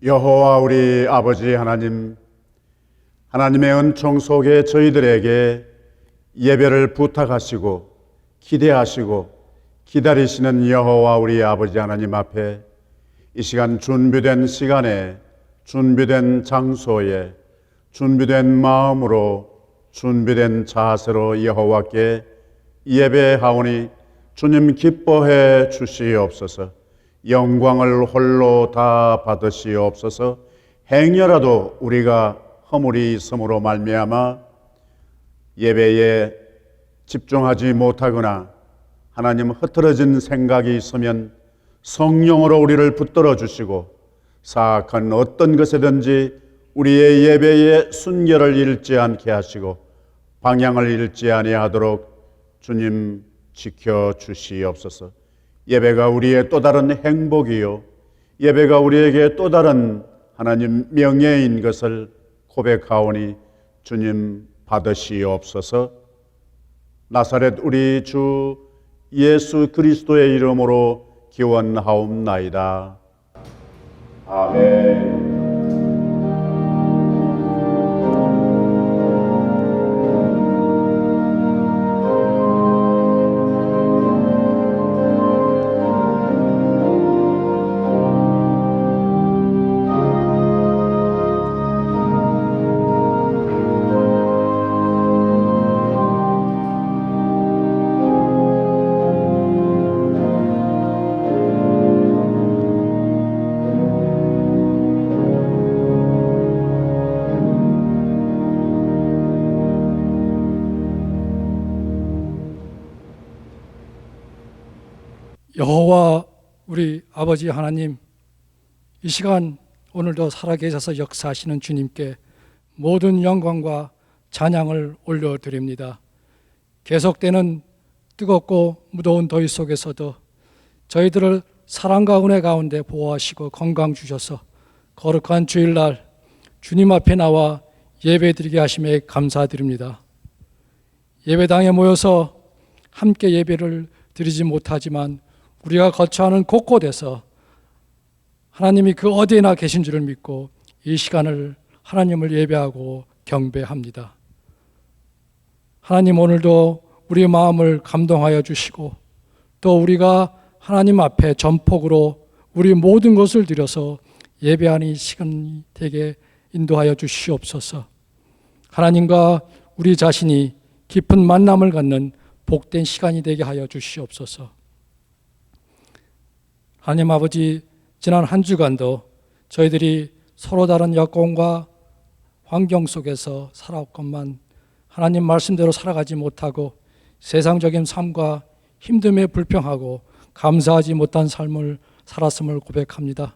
여호와 우리 아버지 하나님, 하나님의 은총 속에 저희들에게 예배를 부탁하시고 기대하시고 기다리시는 여호와 우리 아버지 하나님 앞에 이 시간 준비된 시간에, 준비된 장소에, 준비된 마음으로, 준비된 자세로 여호와께 예배하오니 주님 기뻐해 주시옵소서. 영광을 홀로 다 받으시옵소서. 행여라도 우리가 허물이 있음으로 말미암아 예배에 집중하지 못하거나 하나님 흐트러진 생각이 있으면 성령으로 우리를 붙들어 주시고 사악한 어떤 것이든지 우리의 예배의 순결을 잃지 않게 하시고 방향을 잃지 아니하도록 주님 지켜 주시옵소서. 예배가 우리의 또 다른 행복이요, 예배가 우리에게 또 다른 하나님 명예인 것을 고백하오니 주님 받으시옵소서. 나사렛 우리 주 예수 그리스도의 이름으로 기원하옵나이다. 아멘. 여호와 우리 아버지 하나님, 이 시간 오늘도 살아계셔서 역사하시는 주님께 모든 영광과 찬양을 올려드립니다. 계속되는 뜨겁고 무더운 더위 속에서도 저희들을 사랑과 은혜 가운데 보호하시고 건강 주셔서 거룩한 주일날 주님 앞에 나와 예배드리게 하심에 감사드립니다. 예배당에 모여서 함께 예배를 드리지 못하지만 우리가 거처하는 곳곳에서 하나님이 그 어디에나 계신 줄을 믿고 이 시간을 하나님을 예배하고 경배합니다. 하나님, 오늘도 우리의 마음을 감동하여 주시고 또 우리가 하나님 앞에 전폭으로 우리 모든 것을 드려서 예배하는 이 시간이 되게 인도하여 주시옵소서. 하나님과 우리 자신이 깊은 만남을 갖는 복된 시간이 되게 하여 주시옵소서. 하나님 아버지, 지난 한 주간도 저희들이 서로 다른 여건과 환경 속에서 살아왔건만 하나님 말씀대로 살아가지 못하고 세상적인 삶과 힘듦에 불평하고 감사하지 못한 삶을 살았음을 고백합니다.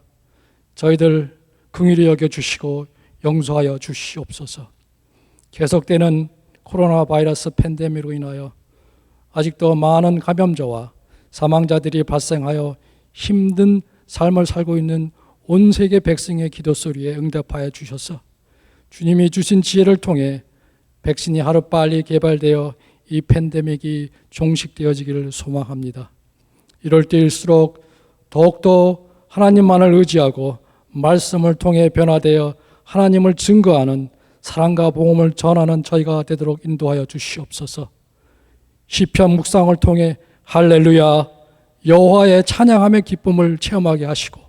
저희들 긍휼히 여겨주시고 용서하여 주시옵소서. 계속되는 코로나 바이러스 팬데믹으로 인하여 아직도 많은 감염자와 사망자들이 발생하여 힘든 삶을 살고 있는 온 세계 백성의 기도 소리에 응답하여 주셔서 주님이 주신 지혜를 통해 백신이 하루빨리 개발되어 이 팬데믹이 종식되어지기를 소망합니다. 이럴 때일수록 더욱더 하나님만을 의지하고 말씀을 통해 변화되어 하나님을 증거하는 사랑과 복음을 전하는 저희가 되도록 인도하여 주시옵소서. 시편 묵상을 통해 할렐루야 여호와의 찬양함의 기쁨을 체험하게 하시고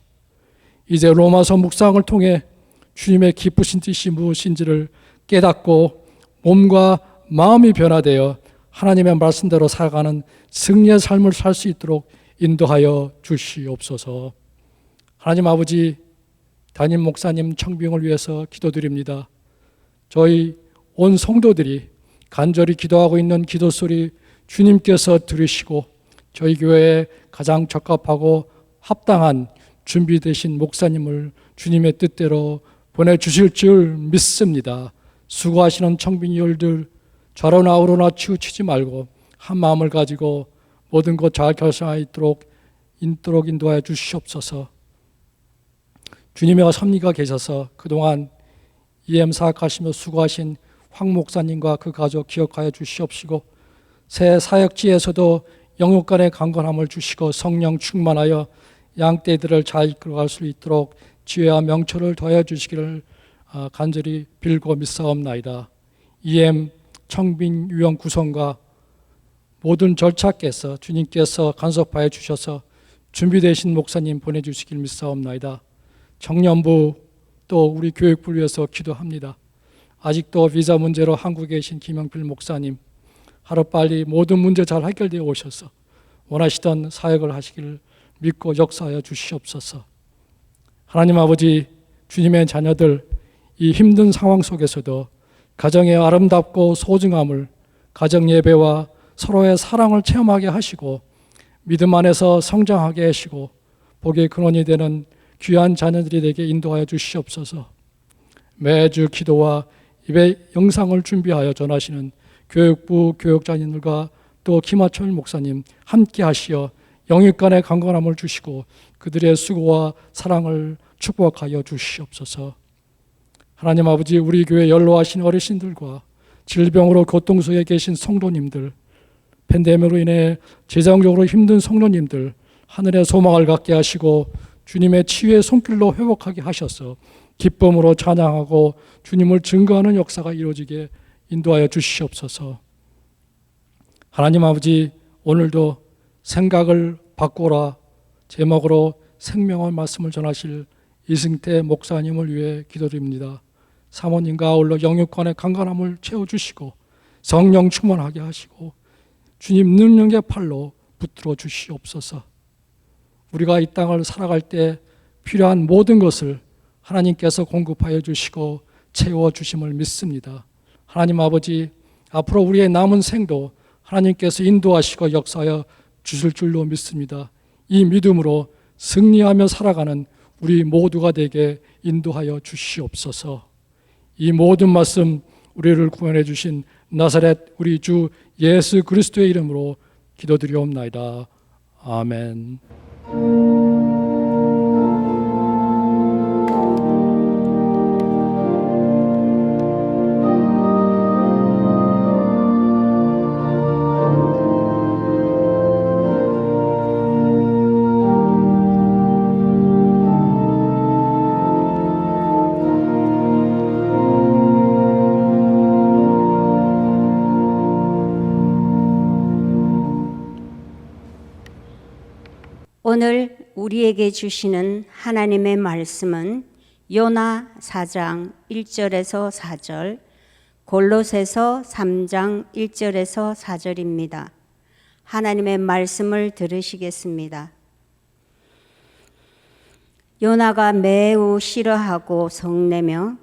이제 로마서 묵상을 통해 주님의 기쁘신 뜻이 무엇인지를 깨닫고 몸과 마음이 변화되어 하나님의 말씀대로 살아가는 승리의 삶을 살 수 있도록 인도하여 주시옵소서. 하나님 아버지, 담임 목사님 청빙을 위해서 기도드립니다. 저희 온 성도들이 간절히 기도하고 있는 기도소리 주님께서 들으시고 저희 교회에 가장 적합하고 합당한 준비되신 목사님을 주님의 뜻대로 보내주실 줄 믿습니다. 수고하시는 청빙이들들 좌로나 우로나 치우치지 말고 한 마음을 가지고 모든 것 잘 결정하도록 인도하여 주시옵소서. 주님의 섭리가 계셔서 그동안 EM 사역하시며 수고하신 황 목사님과 그 가족 기억하여 주시옵시고 새 사역지에서도 영육간의 강건함을 주시고 성령 충만하여 양떼들을 잘 이끌어갈 수 있도록 지혜와 명철을 더하여 주시기를 간절히 빌고 믿사옵나이다. EM 청빈 유형 구성과 모든 절차께서 주님께서 간섭하여 주셔서 준비되신 목사님 보내주시길 믿사옵나이다. 청년부 또 우리 교육부를 위해서 기도합니다. 아직도 비자 문제로 한국에 계신 김영필 목사님, 하루빨리 모든 문제 잘 해결되어 오셔서 원하시던 사역을 하시기를 믿고 역사하여 주시옵소서. 하나님 아버지, 주님의 자녀들 이 힘든 상황 속에서도 가정의 아름답고 소중함을, 가정 예배와 서로의 사랑을 체험하게 하시고 믿음 안에서 성장하게 하시고 복의 근원이 되는 귀한 자녀들이 되게 인도하여 주시옵소서. 매주 기도와 예배 영상을 준비하여 전하시는 교육부 교육자님들과 또 김하철 목사님 함께 하시어 영육간의 강건함을 주시고 그들의 수고와 사랑을 축복하여 주시옵소서. 하나님 아버지, 우리 교회 연로하신 어르신들과 질병으로 고통속에 계신 성도님들, 팬데믹으로 인해 재정적으로 힘든 성도님들 하늘의 소망을 갖게 하시고 주님의 치유의 손길로 회복하게 하셔서 기쁨으로 찬양하고 주님을 증거하는 역사가 이루어지게 인도하여 주시옵소서. 하나님 아버지, 오늘도 생각을 바꾸라 제목으로 생명의 말씀을 전하실 이승태 목사님을 위해 기도드립니다. 사모님과 아울러 영육간의 강건함을 채워주시고 성령 충만하게 하시고 주님 능력의 팔로 붙들어 주시옵소서. 우리가 이 땅을 살아갈 때 필요한 모든 것을 하나님께서 공급하여 주시고 채워주심을 믿습니다. 하나님 아버지, 앞으로 우리의 남은 생도 하나님께서 인도하시고 역사하여 주실 줄로 믿습니다. 이 믿음으로 승리하며 살아가는 우리 모두가 되게 인도하여 주시옵소서. 이 모든 말씀 우리를 구원해 주신 나사렛 우리 주 예수 그리스도의 이름으로 기도드리옵나이다. 아멘. 오늘 우리에게 주시는 하나님의 말씀은 요나 4장 1절에서 4절, 골로새서 3장 1절에서 4절입니다. 하나님의 말씀을 들으시겠습니다. 요나가 매우 싫어하고 성내며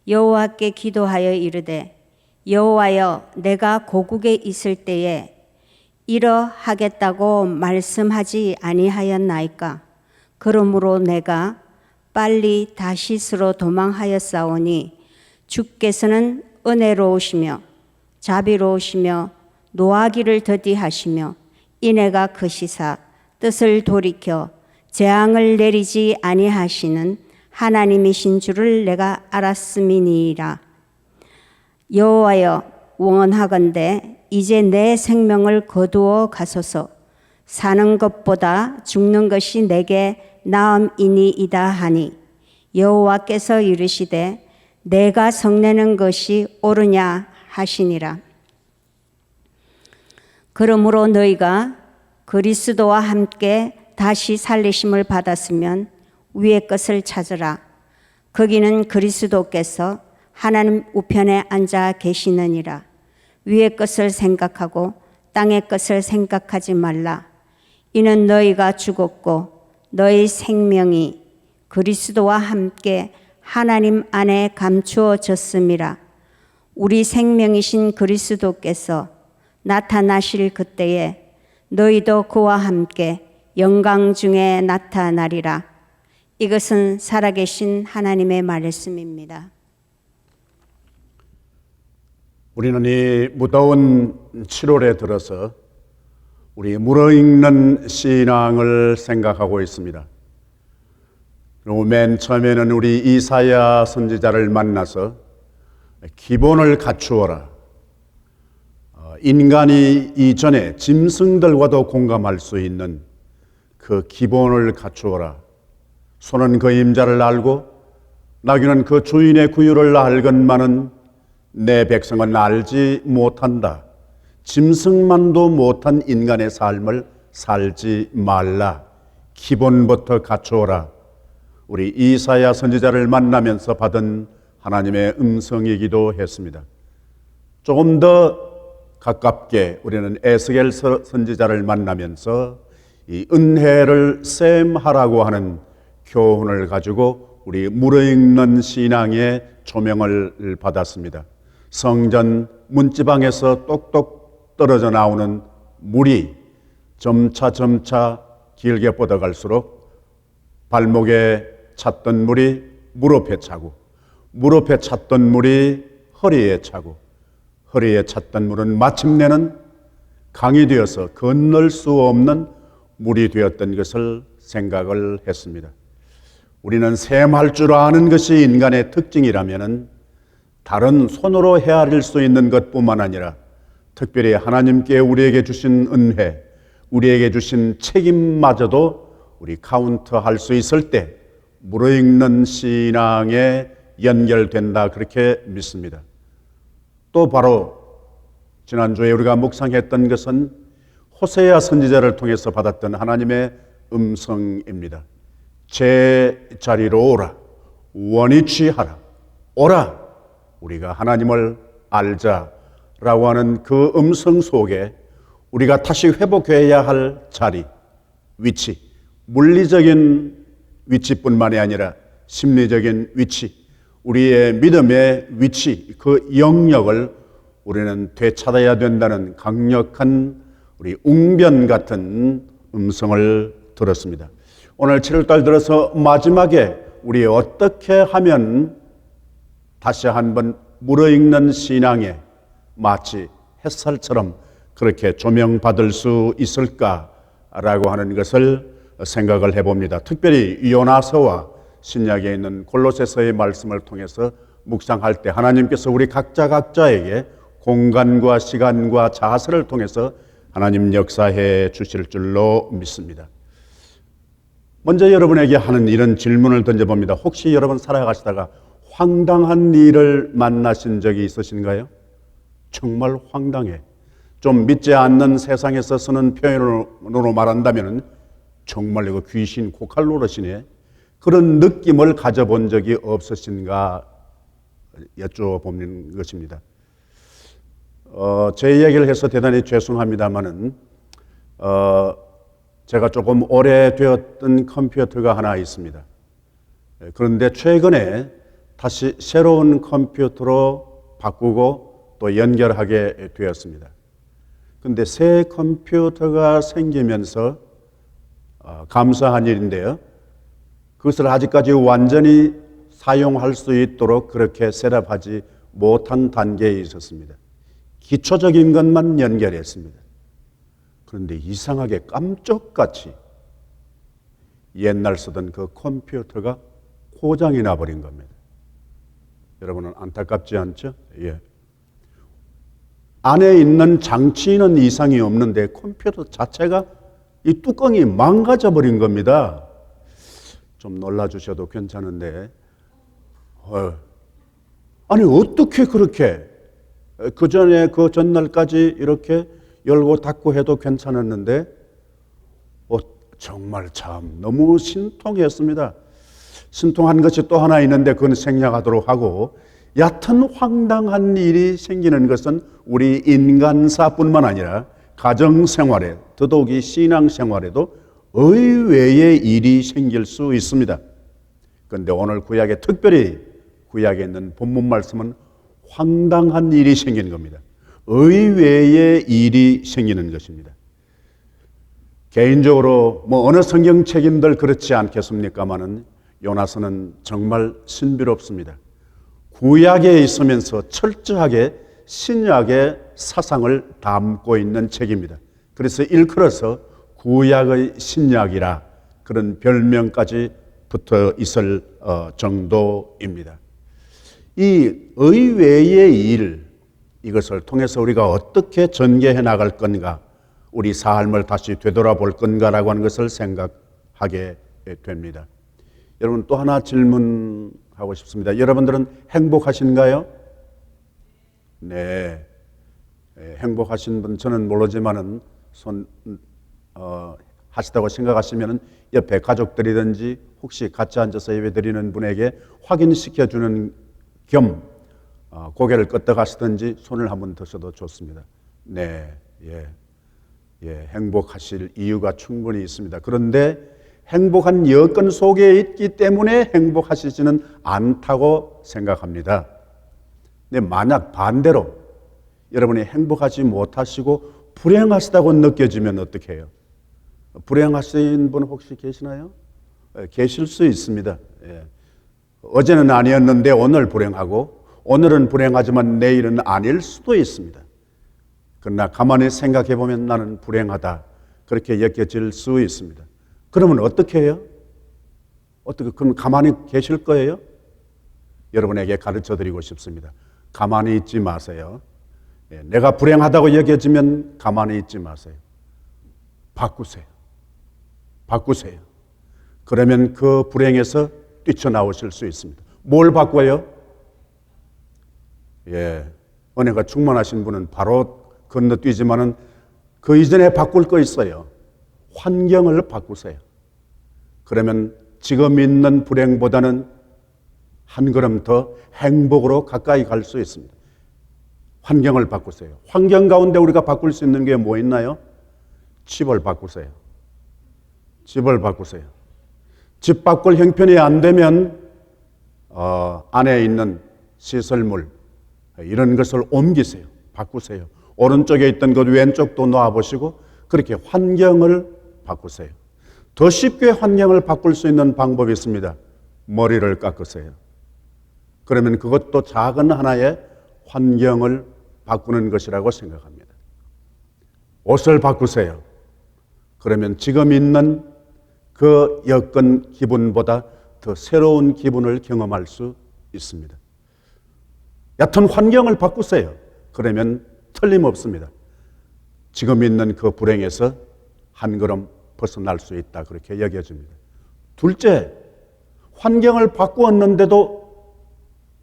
여호와께 기도하여 이르되, 여호와여, 내가 고국에 있을 때에 이러하겠다고 말씀하지 아니하였나이까? 그러므로 내가 빨리 다시스로 도망하였사오니 주께서는 은혜로우시며 자비로우시며 노하기를 더디하시며 인애가 크시사 뜻을 돌이켜 재앙을 내리지 아니하시는 하나님이신 줄을 내가 알았음이니이다. 여호와여, 원하건대 이제 내 생명을 거두어 가소서. 사는 것보다 죽는 것이 내게 나음이니이다 하니, 여호와께서 이르시되 내가 성내는 것이 옳으냐 하시니라. 그러므로 너희가 그리스도와 함께 다시 살리심을 받았으면 위의 것을 찾으라. 거기는 그리스도께서 하나님 우편에 앉아 계시느니라. 위의 것을 생각하고 땅의 것을 생각하지 말라. 이는 너희가 죽었고 너희 생명이 그리스도와 함께 하나님 안에 감추어졌음이라. 우리 생명이신 그리스도께서 나타나실 그때에 너희도 그와 함께 영광 중에 나타나리라. 이것은 살아계신 하나님의 말씀입니다. 우리는 이 무더운 7월에 들어서 우리 물어익는 신앙을 생각하고 있습니다. 그리고 맨 처음에는 우리 이사야 선지자를 만나서 기본을 갖추어라. 인간이 이전에 짐승들과도 공감할 수 있는 그 기본을 갖추어라. 소는 그 임자를 알고 나귀는 그 주인의 구유를 알건만은 내 백성은 알지 못한다. 짐승만도 못한 인간의 삶을 살지 말라. 기본부터 갖추어라. 우리 이사야 선지자를 만나면서 받은 하나님의 음성이기도 했습니다. 조금 더 가깝게 우리는 에스겔 선지자를 만나면서 이 은혜를 셈하라고 하는 교훈을 가지고 우리 무르익는 신앙의 조명을 받았습니다. 성전 문지방에서 똑똑 떨어져 나오는 물이 점차 길게 뻗어갈수록 발목에 찼던 물이 무릎에 차고, 무릎에 찼던 물이 허리에 차고, 허리에 찼던 물은 마침내는 강이 되어서 건널 수 없는 물이 되었던 것을 생각을 했습니다. 우리는 셈할 줄 아는 것이 인간의 특징이라면 다른 손으로 헤아릴 수 있는 것뿐만 아니라 특별히 하나님께 우리에게 주신 은혜, 우리에게 주신 책임마저도 우리 카운트할 수 있을 때 무르익는 신앙에 연결된다, 그렇게 믿습니다. 또 바로 지난주에 우리가 묵상했던 것은 호세아 선지자를 통해서 받았던 하나님의 음성입니다. 제 자리로 오라, 원위치 하라, 오라, 우리가 하나님을 알자라고 하는 그 음성 속에 우리가 다시 회복해야 할 자리, 위치, 물리적인 위치뿐만이 아니라 심리적인 위치, 우리의 믿음의 위치, 그 영역을 우리는 되찾아야 된다는 강력한 우리 웅변 같은 음성을 들었습니다. 오늘 7월달 들어서 마지막에 우리 어떻게 하면 다시 한번 무르익는 신앙에 마치 햇살처럼 그렇게 조명받을 수 있을까라고 하는 것을 생각을 해봅니다. 특별히 요나서와 신약에 있는 골로새서의 말씀을 통해서 묵상할 때 하나님께서 우리 각자에게 공간과 시간과 자세를 통해서 하나님 역사해 주실 줄로 믿습니다. 먼저 여러분에게 하는 이런 질문을 던져봅니다. 혹시 여러분 살아가시다가 황당한 일을 만나신 적이 있으신가요? 정말 황당해. 좀 믿지 않는 세상에서 쓰는 표현으로 말한다면 정말 이거 귀신 고칼 노릇이네, 그런 느낌을 가져본 적이 없으신가 여쭤보는 것입니다. 제 이야기를 해서 대단히 죄송합니다만은 제가 조금 오래되었던 컴퓨터가 하나 있습니다. 그런데 최근에 다시 새로운 컴퓨터로 바꾸고 또 연결하게 되었습니다. 그런데 새 컴퓨터가 생기면서 감사한 일인데요, 그것을 아직까지 완전히 사용할 수 있도록 그렇게 셋업하지 못한 단계에 있었습니다. 기초적인 것만 연결했습니다. 그런데 이상하게 깜짝같이 옛날 쓰던 그 컴퓨터가 고장이 나버린 겁니다. 여러분은 안타깝지 않죠? 예. 안에 있는 장치는 이상이 없는데 컴퓨터 자체가 이 뚜껑이 망가져 버린 겁니다. 좀 놀라주셔도 괜찮은데, 아니 어떻게 그렇게 그 전에 그 전날까지 이렇게 열고 닫고 해도 괜찮았는데 정말 참 너무 신통했습니다. 신통한 것이 또 하나 있는데 그건 생략하도록 하고, 얕은 황당한 일이 생기는 것은 우리 인간사뿐만 아니라 가정생활에, 더더욱이 신앙생활에도 의외의 일이 생길 수 있습니다. 그런데 오늘 구약에, 특별히 구약에 있는 본문 말씀은 황당한 일이 생기는 겁니다. 의외의 일이 생기는 것입니다. 개인적으로 어느 성경책임들 그렇지 않겠습니까마는 요나서는 정말 신비롭습니다. 구약에 있으면서 철저하게 신약의 사상을 담고 있는 책입니다. 그래서 일컬어서 구약의 신약이라 그런 별명까지 붙어 있을 정도입니다. 이 의외의 일, 이것을 통해서 우리가 어떻게 전개해 나갈 건가, 우리 삶을 다시 되돌아볼 건가라고 하는 것을 생각하게 됩니다. 여러분 또 하나 질문하고 싶습니다. 여러분들은 행복하신가요? 네. 행복하신 분 저는 모르지만은 하시다고 생각하시면은 옆에 가족들이든지 혹시 같이 앉아서 예배 드리는 분에게 확인시켜 주는 겸 고개를 끄덕하시든지 손을 한번 드셔도 좋습니다. 네, 행복하실 이유가 충분히 있습니다. 그런데 행복한 여건 속에 있기 때문에 행복하시지는 않다고 생각합니다. 근데 만약 반대로 여러분이 행복하지 못하시고 불행하시다고 느껴지면 어떻게 해요? 불행하신 분 혹시 계시나요? 계실 수 있습니다. 어제는 아니었는데 오늘 불행하고 오늘은 불행하지만 내일은 아닐 수도 있습니다. 그러나 가만히 생각해 보면 나는 불행하다 그렇게 여겨질 수 있습니다. 그러면 어떻게 해요? 그럼 가만히 계실 거예요? 여러분에게 가르쳐 드리고 싶습니다. 가만히 있지 마세요. 내가 불행하다고 여겨지면 가만히 있지 마세요. 바꾸세요. 그러면 그 불행에서 뛰쳐나오실 수 있습니다. 뭘 바꿔요? 은혜가 충만하신 분은 바로 건너뛰지만은 그 이전에 바꿀 거 있어요. 환경을 바꾸세요. 그러면 지금 있는 불행보다는 한 걸음 더 행복으로 가까이 갈 수 있습니다. 환경을 바꾸세요. 환경 가운데 우리가 바꿀 수 있는 게 뭐 있나요? 집을 바꾸세요. 집 바꿀 형편이 안 되면 안에 있는 시설물 이런 것을 옮기세요. 바꾸세요. 오른쪽에 있던 것 왼쪽도 놓아보시고 그렇게 환경을 바꾸세요. 더 쉽게 환경을 바꿀 수 있는 방법이 있습니다. 머리를 깎으세요. 그러면 그것도 작은 하나의 환경을 바꾸는 것이라고 생각합니다. 옷을 바꾸세요. 그러면 지금 있는 그 여건 기분보다 더 새로운 기분을 경험할 수 있습니다. 얕은 환경을 바꾸세요. 그러면 틀림없습니다. 지금 있는 그 불행에서 한 걸음 벗어날 수 있다 그렇게 여겨집니다. 둘째, 환경을 바꾸었는데도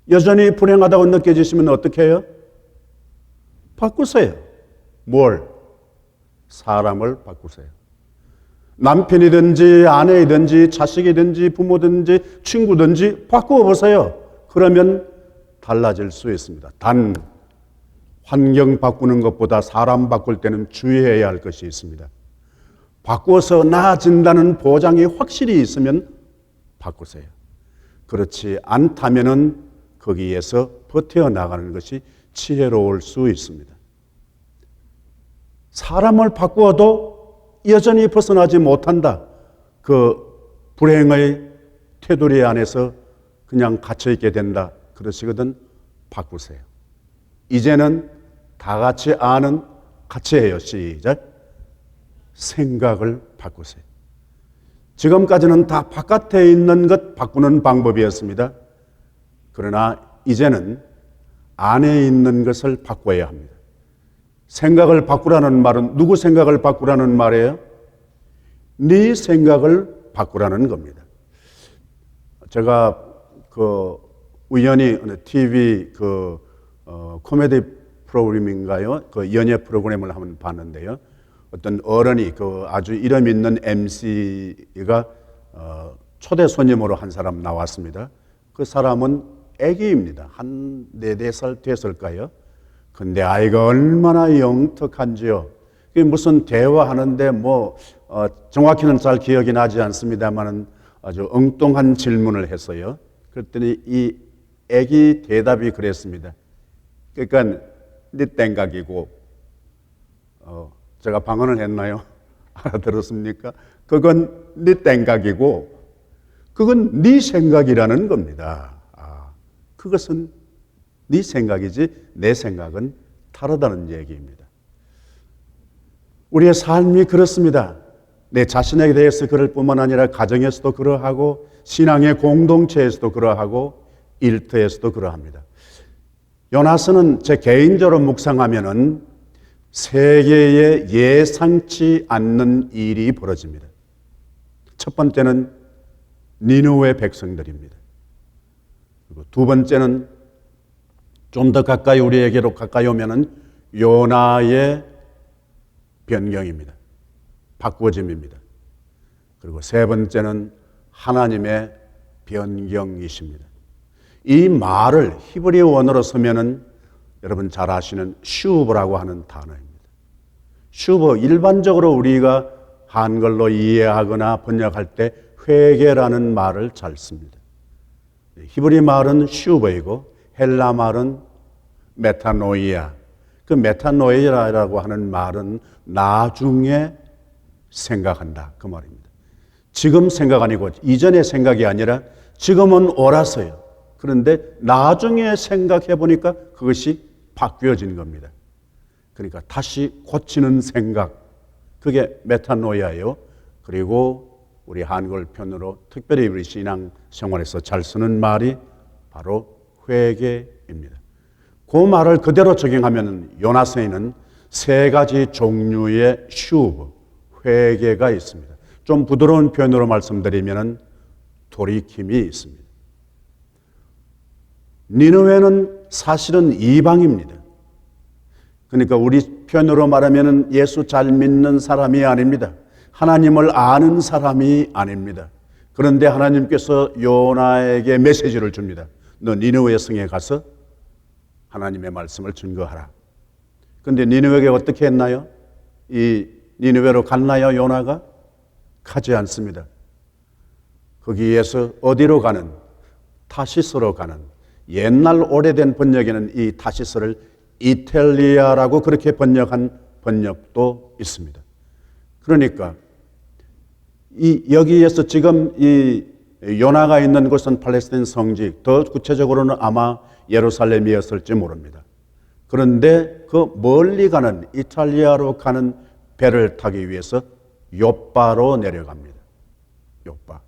여전히 불행하다고 느껴지시면 어떻게 해요? 바꾸세요. 뭘? 사람을 바꾸세요. 남편이든지 아내이든지 자식이든지 부모든지 친구든지 바꾸어 보세요. 그러면 달라질 수 있습니다. 단 환경 바꾸는 것보다 사람 바꿀 때는 주의해야 할 것이 있습니다. 바꾸어서 나아진다는 보장이 확실히 있으면 바꾸세요. 그렇지 않다면은 거기에서 버텨나가는 것이 지혜로울 수 있습니다. 사람을 바꾸어도 여전히 벗어나지 못한다. 그 불행의 테두리 안에서 그냥 갇혀있게 된다. 그러시거든 바꾸세요. 이제는 다 같이 아는 같이 해요. 시작. 생각을 바꾸세요. 지금까지는 다 바깥에 있는 것 바꾸는 방법이었습니다. 그러나 이제는 안에 있는 것을 바꿔야 합니다. 생각을 바꾸라는 말은 누구 생각을 바꾸라는 말이에요? 네 생각을 바꾸라는 겁니다. 제가 우연히 TV 코미디 프로그램인가요? 그 연예 프로그램을 한번 봤는데요. 어떤 어른이 아주 이름 있는 MC가 초대 손님으로 한 사람 나왔습니다. 그 사람은 아기입니다. 한 4살 됐을까요? 근데 아이가 얼마나 영특한지요. 그게 무슨 대화하는데 정확히는 잘 기억이 나지 않습니다만은 아주 엉뚱한 질문을 했어요. 그랬더니 이 아기 대답이 그랬습니다. 그러니까 네 땡각이고 제가 방언을 했나요? 알아들었습니까? 그건 네 땡각이고 그건 네 생각이라는 겁니다. 그것은 네 생각이지 내 생각은 다르다는 얘기입니다. 우리의 삶이 그렇습니다. 내 자신에게 대해서 그럴 뿐만 아니라 가정에서도 그러하고 신앙의 공동체에서도 그러하고 일터에서도 그러합니다. 요나스는 제 개인적으로 묵상하면은 세계에 예상치 않는 일이 벌어집니다. 첫 번째는 니느웨 백성들입니다. 그리고 두 번째는 좀 더 가까이 우리에게로 가까이 오면은 요나의 변경입니다. 바꾸어짐입니다. 그리고 세 번째는 하나님의 변경이십니다. 이 말을 히브리 원어로 쓰면은 여러분 잘 아시는 슈브라고 하는 단어입니다. 슈브, 일반적으로 우리가 한글로 이해하거나 번역할 때 회개라는 말을 잘 씁니다. 히브리 말은 슈브이고 헬라 말은 메타노이아. 그 메타노이아라고 하는 말은 나중에 생각한다 그 말입니다. 지금 생각 아니고 이전의 생각이 아니라 지금은 옳았어요. 그런데 나중에 생각해 보니까 그것이 바뀌어진 겁니다. 그러니까 다시 고치는 생각, 그게 메타노이아예요. 그리고 우리 한글 편으로 특별히 우리 신앙 생활에서 잘 쓰는 말이 바로 회개입니다. 그 말을 그대로 적용하면 요나서에는 세 가지 종류의 슈브, 회개가 있습니다. 좀 부드러운 표현으로 말씀드리면 돌이킴이 있습니다. 니느웨는 사실은 이방입니다. 그러니까 우리 표현으로 말하면 예수 잘 믿는 사람이 아닙니다. 하나님을 아는 사람이 아닙니다. 그런데 하나님께서 요나에게 메시지를 줍니다. 너 니느웨 성에 가서 하나님의 말씀을 증거하라. 그런데 니느웨가 어떻게 했나요? 이 니느웨로 갔나요, 요나가? 가지 않습니다. 거기에서 어디로 가는? 타시스로 가는. 옛날 오래된 번역에는 이 타시스를 이탈리아라고 그렇게 번역한 번역도 있습니다. 그러니까 여기에서 지금 이 요나가 있는 곳은 팔레스타인 성지, 더 구체적으로는 아마 예루살렘이었을지 모릅니다. 그런데 그 멀리 가는 이탈리아로 가는 배를 타기 위해서 욥바로 내려갑니다. 욥바.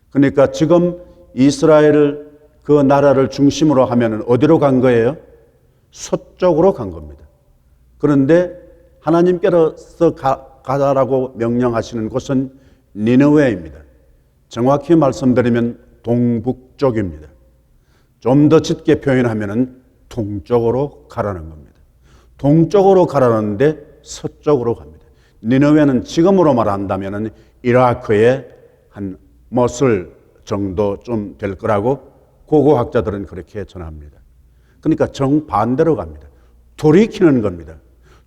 그러니까 지금 이스라엘 그 나라를 중심으로 하면은 어디로 간 거예요? 서쪽으로 간 겁니다. 그런데 하나님께서 가라고 명령하시는 곳은 니느웨입니다. 정확히 말씀드리면 동북쪽입니다. 좀 더 짙게 표현하면은 동쪽으로 가라는 겁니다. 동쪽으로 가라는데 서쪽으로 갑니다. 니느웨는 지금으로 말한다면은 이라크의 한 모슬 정도 좀 될 거라고 고고학자들은 그렇게 전합니다. 그러니까 정반대로 갑니다. 돌이키는 겁니다.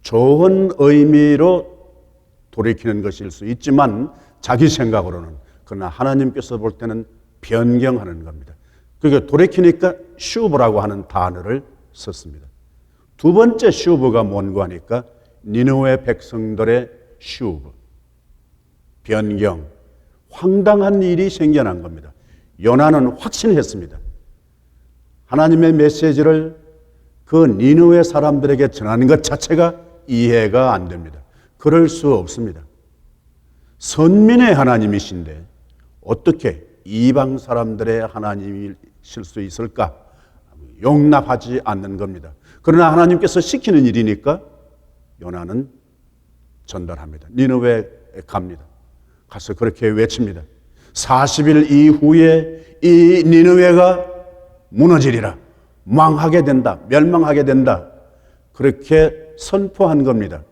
좋은 의미로 돌이키는 것일 수 있지만 자기 생각으로는, 그러나 하나님께서 볼 때는 변경하는 겁니다. 그러니까 돌이키니까 슈브라고 하는 단어를 썼습니다. 두 번째 슈브가 뭔가 하니까 니느웨 백성들의 슈브, 변경, 황당한 일이 생겨난 겁니다. 요나는 확신했습니다. 하나님의 메시지를 그 니느웨 사람들에게 전하는 것 자체가 이해가 안 됩니다. 그럴 수 없습니다. 선민의 하나님이신데 어떻게 이방 사람들의 하나님이실 수 있을까? 용납하지 않는 겁니다. 그러나 하나님께서 시키는 일이니까 요나는 전달합니다. 니느웨에 갑니다. 가서 그렇게 외칩니다. 40일 이후에 이 니느웨가 무너지리라. 망하게 된다. 멸망하게 된다. 그렇게 선포한 겁니다.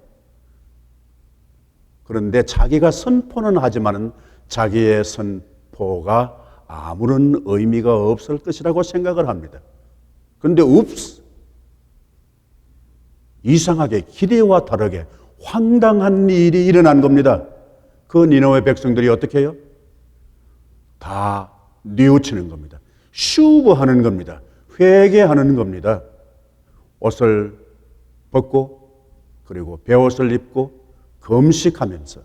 그런데 자기가 선포는 하지만은 자기의 선포가 아무런 의미가 없을 것이라고 생각을 합니다. 그런데 이상하게 기대와 다르게 황당한 일이 일어난 겁니다. 그 니느웨 백성들이 어떻게 해요? 다 뉘우치는 겁니다. 슈브하는 겁니다. 회개하는 겁니다. 옷을 벗고 그리고 베옷을 입고 금식하면서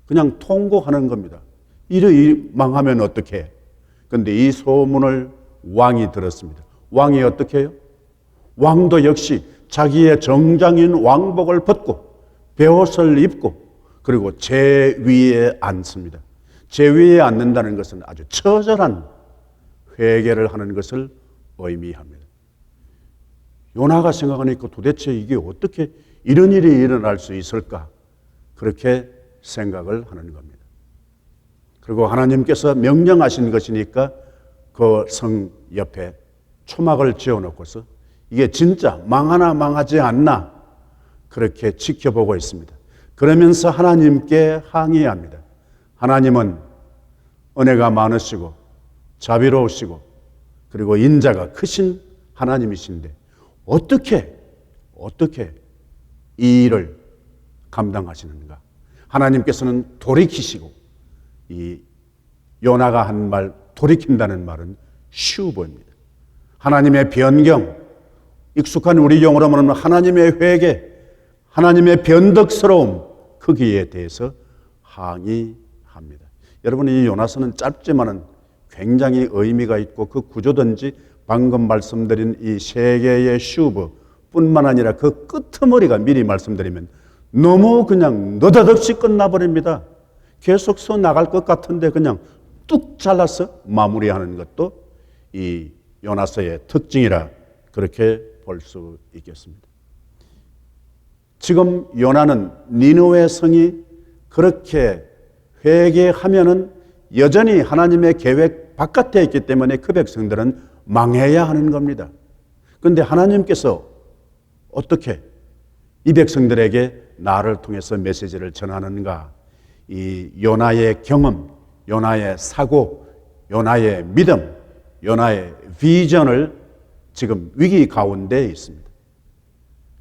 그냥 통곡하는 겁니다. 일이 망하면 어떻게 해? 그런데 이 소문을 왕이 들었습니다. 왕이 어떻게 해요? 왕도 역시 자기의 정장인 왕복을 벗고 베옷을 입고 그리고 제 위에 앉습니다. 제 위에 앉는다는 것은 아주 처절한 회개를 하는 것을 의미합니다. 요나가 생각하니까 도대체 이게 어떻게 이런 일이 일어날 수 있을까? 그렇게 생각을 하는 겁니다. 그리고 하나님께서 명령하신 것이니까 그 성 옆에 초막을 지어놓고서 이게 진짜 망하나 망하지 않나 그렇게 지켜보고 있습니다. 그러면서 하나님께 항의합니다. 하나님은 은혜가 많으시고 자비로우시고 그리고 인자가 크신 하나님이신데 어떻게 이 일을 감당하시는가? 하나님께서는 돌이키시고 이 요나가 한 말 돌이킨다는 말은 쉬워 보입니다. 하나님의 변경, 익숙한 우리 용어로 말하면 하나님의 회개, 하나님의 변덕스러움 거기에 대해서 항의합니다. 여러분 이 요나서는 짧지만은 굉장히 의미가 있고 그 구조든지 방금 말씀드린 이 세 개의 슈브 뿐만 아니라 그 끄트머리가 미리 말씀드리면 너무 그냥 느닷없이 끝나버립니다. 계속 써 나갈 것 같은데 그냥 뚝 잘라서 마무리하는 것도 이 요나서의 특징이라 그렇게 볼 수 있겠습니다. 지금 요나는 니느웨 성이 그렇게 회개하면은 여전히 하나님의 계획 바깥에 있기 때문에 그 백성들은 망해야 하는 겁니다. 그런데 하나님께서 어떻게 이 백성들에게 나를 통해서 메시지를 전하는가? 이 요나의 경험, 요나의 사고, 요나의 믿음, 요나의 비전을 지금 위기 가운데 있습니다.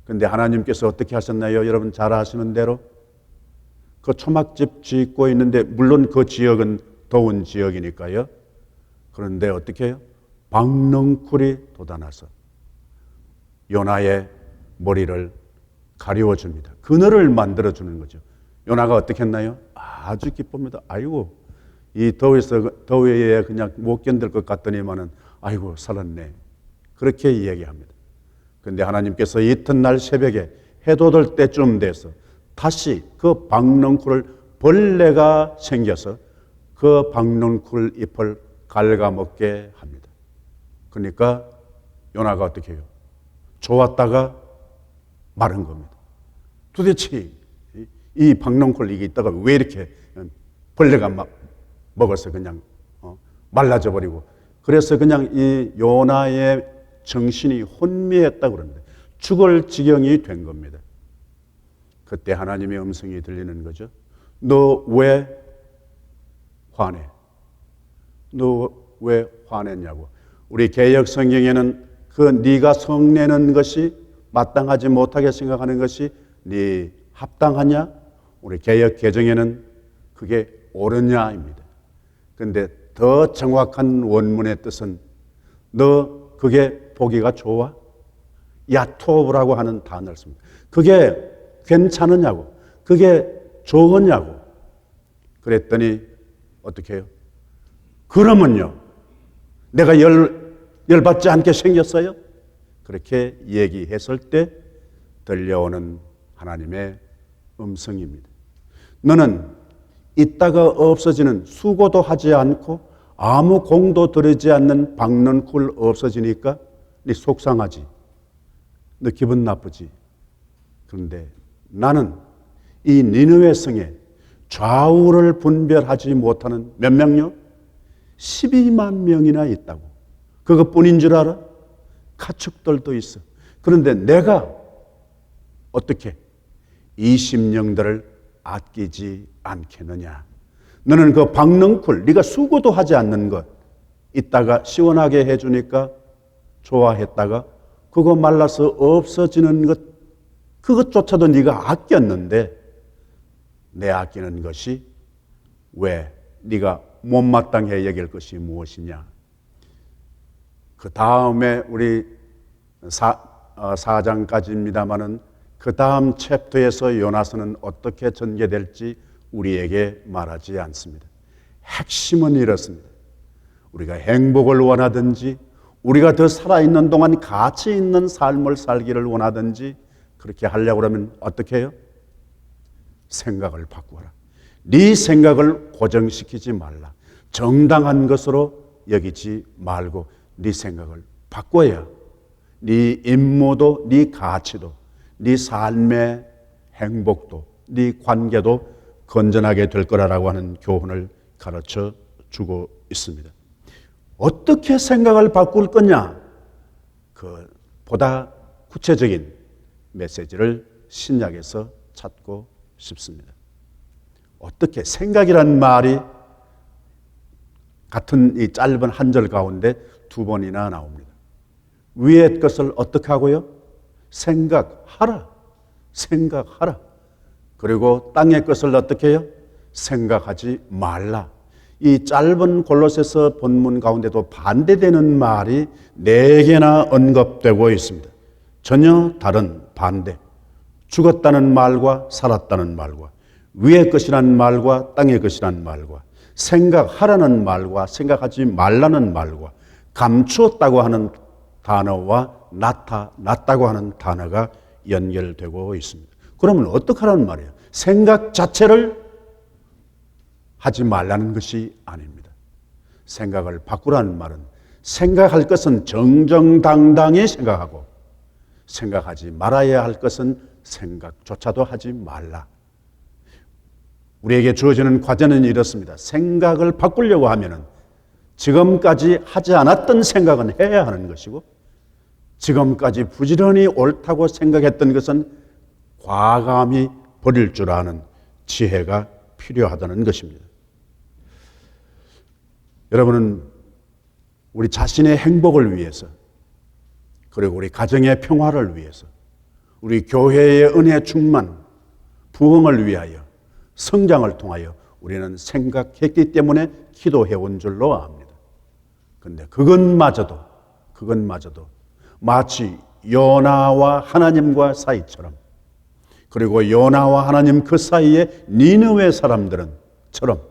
그런데 하나님께서 어떻게 하셨나요? 여러분 잘 아시는 대로 그 초막집 짓고 있는데 물론 그 지역은 더운 지역이니까요. 그런데 어떻게 해요? 박넝쿨이 돋아나서 요나의 머리를 가리워줍니다. 그늘을 만들어주는 거죠. 요나가 어떻게 했나요? 아주 기쁩니다. 아이고 이 더위에 그냥 못 견딜 것 같더니만은 아이고 살았네. 그렇게 이야기합니다. 그런데 하나님께서 이튿날 새벽에 해돋 을 때쯤 돼서 다시 그 박넝쿨을 벌레가 생겨서 그 박넝쿨 잎을 갉아먹게 합니다. 그러니까 요나가 어떻게 해요? 좋았다가 마른 겁니다. 도대체 이 박넝쿨 이게 있다가 왜 이렇게 벌레가 막 먹어서 그냥 말라져 버리고 그래서 그냥 이 요나의 정신이 혼미했다고 그럽니다. 죽을 지경이 된 겁니다. 그때 하나님의 음성이 들리는 거죠. 너 왜 화내? 너 왜 화냈냐고. 우리 개역 성경에는 그 네가 성내는 것이 마땅하지 못하게 생각하는 것이 네 합당하냐? 우리 개역 개정에는 그게 옳으냐입니다. 그런데 더 정확한 원문의 뜻은 너 그게 보기가 좋아? 야토브라고 하는 단어를 씁니다. 그게 괜찮으냐고, 그게 좋으냐고. 그랬더니 어떻게 해요? 그러면요, 내가 열받지 않게 생겼어요? 그렇게 얘기했을 때 들려오는 하나님의 음성입니다. 너는 있다가 없어지는 수고도 하지 않고 아무 공도 들이지 않는 박넝쿨 없어지니까 네 속상하지? 너 기분 나쁘지? 그런데 나는 이 니느웨 성에 좌우를 분별하지 못하는 몇 명요? 12만 명이나 있다고. 그것뿐인 줄 알아? 가축들도 있어. 그런데 내가 어떻게 20명들을 아끼지 않겠느냐? 너는 그 박넝쿨, 네가 수고도 하지 않는 것 이따가 시원하게 해주니까 좋아했다가 그거 말라서 없어지는 것 그것조차도 네가 아꼈는데 내 아끼는 것이 왜 네가 못마땅해 여길 것이 무엇이냐? 그 다음에 우리 4장까지입니다마는 그 다음 챕터에서 요나서는 어떻게 전개될지 우리에게 말하지 않습니다. 핵심은 이렇습니다. 우리가 행복을 원하든지 우리가 더 살아있는 동안 가치 있는 삶을 살기를 원하든지 그렇게 하려고 하면 어떻게 해요? 생각을 바꾸어라. 네 생각을 고정시키지 말라. 정당한 것으로 여기지 말고 네 생각을 바꿔야 네 임무도 네 가치도 네 삶의 행복도 네 관계도 건전하게 될 거라고 하는 교훈을 가르쳐 주고 있습니다. 어떻게 생각을 바꿀 거냐? 그 보다 구체적인 메시지를 신약에서 찾고 싶습니다. 어떻게 생각이란 말이 같은 이 짧은 한 절 가운데 두 번이나 나옵니다. 위의 것을 어떻게 하고요? 생각하라. 생각하라. 그리고 땅의 것을 어떻게 해요? 생각하지 말라. 이 짧은 골로새서 본문 가운데도 반대되는 말이 4개나 언급되고 있습니다. 전혀 다른 반대. 죽었다는 말과 살았다는 말과 위의 것이라는 말과 땅의 것이라는 말과 생각하라는 말과 생각하지 말라는 말과 감추었다고 하는 단어와 나타났다고 하는 단어가 연결되고 있습니다. 그러면 어떻게 하라는 말이에요? 생각 자체를 하지 말라는 것이 아닙니다. 생각을 바꾸라는 말은 생각할 것은 정정당당히 생각하고 생각하지 말아야 할 것은 생각조차도 하지 말라. 우리에게 주어지는 과제는 이렇습니다. 생각을 바꾸려고 하면은 지금까지 하지 않았던 생각은 해야 하는 것이고 지금까지 부지런히 옳다고 생각했던 것은 과감히 버릴 줄 아는 지혜가 필요하다는 것입니다. 여러분은 우리 자신의 행복을 위해서 그리고 우리 가정의 평화를 위해서 우리 교회의 은혜 충만, 부흥을 위하여 성장을 통하여 우리는 생각했기 때문에 기도해온 줄로 압니다. 그런데 그것마저도 마치 요나와 하나님과 사이처럼 그리고 요나와 하나님 그 사이에 니느웨 사람들은처럼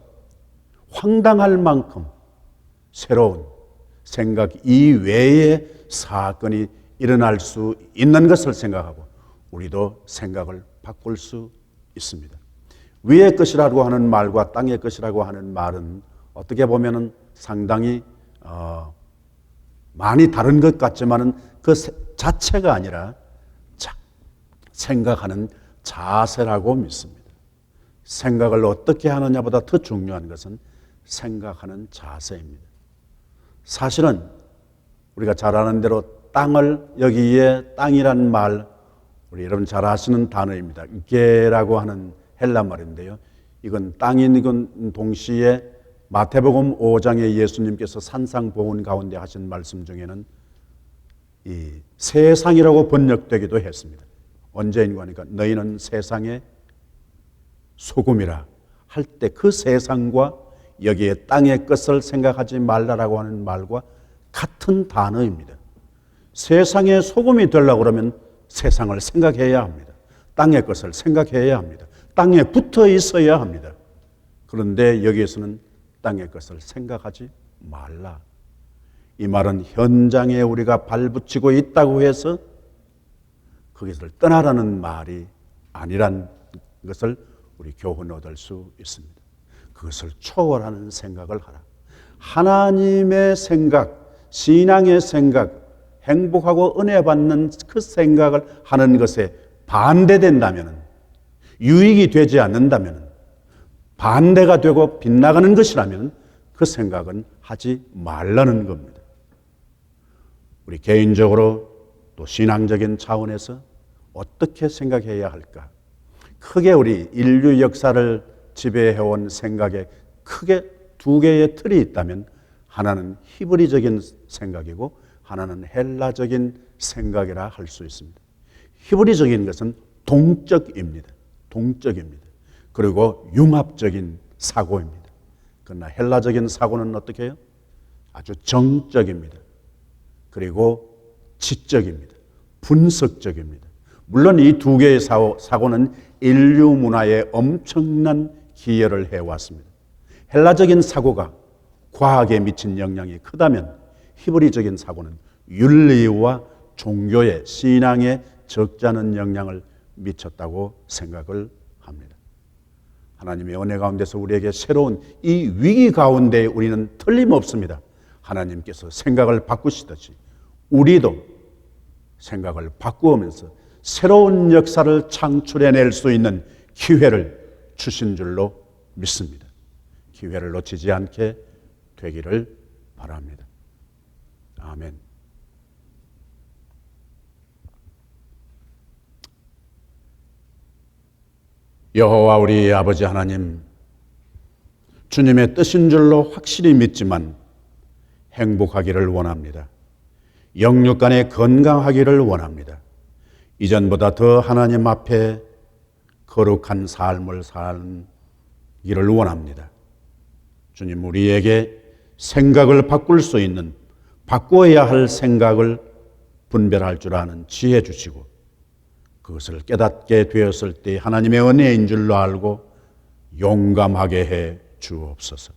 황당할 만큼 새로운 생각 이외의 사건이 일어날 수 있는 것을 생각하고 우리도 생각을 바꿀 수 있습니다. 위의 것이라고 하는 말과 땅의 것이라고 하는 말은 어떻게 보면 상당히 많이 다른 것 같지만은 그 자체가 아니라 생각하는 자세라고 믿습니다. 생각을 어떻게 하느냐보다 더 중요한 것은 생각하는 자세입니다. 사실은 우리가 잘 아는 대로 땅을 여기에 땅이란 말 우리 여러분 잘 아시는 단어입니다. 게라고 하는 헬라 말인데요. 이건 땅인 이건 동시에 마태복음 5장에 예수님께서 산상보훈 가운데 하신 말씀 중에는 이 세상이라고 번역되기도 했습니다. 언제인가 하니까 너희는 세상의 소금이라 할 때 그 세상과 여기에 땅의 것을 생각하지 말라라고 하는 말과 같은 단어입니다. 세상의 소금이 되려고 그러면 세상을 생각해야 합니다. 땅의 것을 생각해야 합니다. 땅에 붙어 있어야 합니다. 그런데 여기에서는 땅의 것을 생각하지 말라. 이 말은 현장에 우리가 발붙이고 있다고 해서 거기서 떠나라는 말이 아니란 것을 우리 교훈 얻을 수 있습니다. 그것을 초월하는 생각을 하라. 하나님의 생각, 신앙의 생각, 행복하고 은혜 받는 그 생각을 하는 것에 반대된다면, 유익이 되지 않는다면, 반대가 되고 빗나가는 것이라면 그 생각은 하지 말라는 겁니다. 우리 개인적으로 또 신앙적인 차원에서 어떻게 생각해야 할까? 크게 우리 인류 역사를 지배해온 생각에 크게 두 개의 틀이 있다면 하나는 히브리적인 생각이고 하나는 헬라적인 생각이라 할 수 있습니다. 히브리적인 것은 동적입니다. 동적입니다. 그리고 융합적인 사고입니다. 그러나 헬라적인 사고는 어떻게 해요? 아주 정적입니다. 그리고 지적입니다. 분석적입니다. 물론 이 두 개의 사고는 인류 문화에 엄청난 기여를 해왔습니다. 헬라적인 사고가 과학에 미친 영향이 크다면 히브리적인 사고는 윤리와 종교의 신앙에 적지 않은 영향을 미쳤다고 생각을 합니다. 하나님의 은혜 가운데서 우리에게 새로운 이 위기 가운데 우리는 틀림없습니다. 하나님께서 생각을 바꾸시듯이 우리도 생각을 바꾸면서 새로운 역사를 창출해낼 수 있는 기회를 주신 줄로 믿습니다. 기회를 놓치지 않게 되기를 바랍니다. 아멘. 여호와 우리 아버지 하나님, 주님의 뜻인 줄로 확실히 믿지만 행복하기를 원합니다. 영육 간에 건강하기를 원합니다. 이전보다 더 하나님 앞에 거룩한 삶을 살기를 원합니다. 주님, 우리에게 생각을 바꿀 수 있는, 바꿔야 할 생각을 분별할 줄 아는 지혜 주시고, 그것을 깨닫게 되었을 때 하나님의 은혜인 줄로 알고 용감하게 해 주옵소서.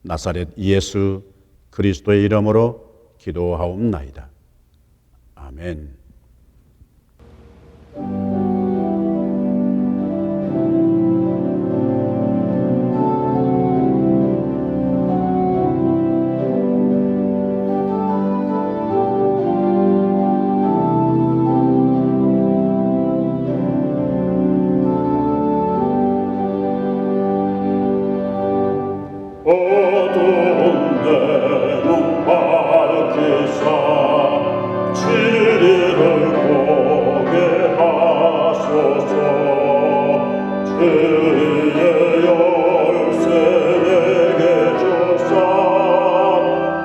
나사렛 예수 그리스도의 이름으로 기도하옵나이다. 아멘. 어두운 내눈 밝히사 진리를 보게 하소서. 주의 열쇠 내게 주사